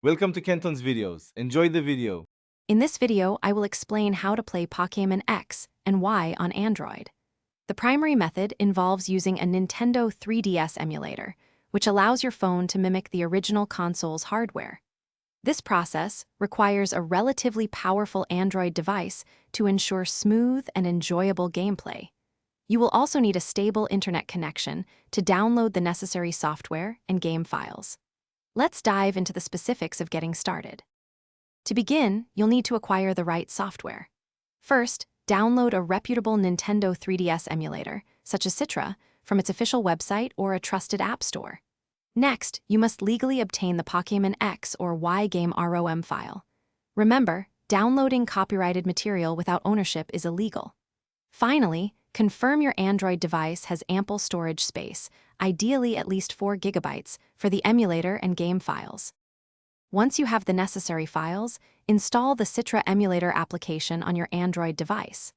Welcome to Kenton's videos. Enjoy the video. In this video, I will explain how to play Pokémon X and Y on Android. The primary method involves using a Nintendo 3DS emulator, which allows your phone to mimic the original console's hardware. This process requires a relatively powerful Android device to ensure smooth and enjoyable gameplay. You will also need a stable internet connection to download the necessary software and game files. Let's dive into the specifics of getting started. To begin, you'll need to acquire the right software. First, download a reputable Nintendo 3DS emulator, such as Citra, from its official website or a trusted app store. Next, you must legally obtain the Pokémon X or Y game ROM file. Remember, downloading copyrighted material without ownership is illegal. Finally, confirm your Android device has ample storage space, ideally at least 4 GB, for the emulator and game files. Once you have the necessary files, install the Citra emulator application on your Android device.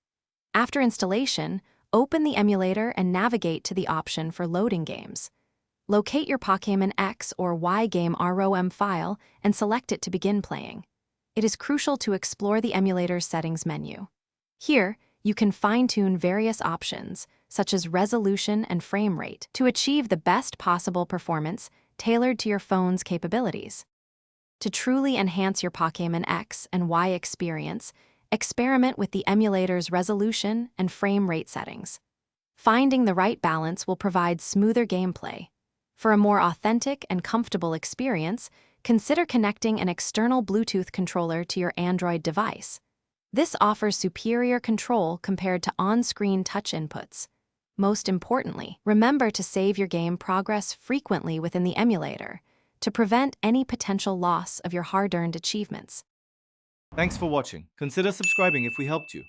After installation, open the emulator and navigate to the option for loading games. Locate your Pokémon X or Y game ROM file and select it to begin playing. It is crucial to explore the emulator's settings menu. Here, you can fine-tune various options, such as resolution and frame rate, to achieve the best possible performance tailored to your phone's capabilities. To truly enhance your Pokémon X and Y experience, experiment with the emulator's resolution and frame rate settings. Finding the right balance will provide smoother gameplay. For a more authentic and comfortable experience, consider connecting an external Bluetooth controller to your Android device. This offers superior control compared to on-screen touch inputs. Most importantly, remember to save your game progress frequently within the emulator to prevent any potential loss of your hard-earned achievements. Thanks for watching. Consider subscribing if we helped you.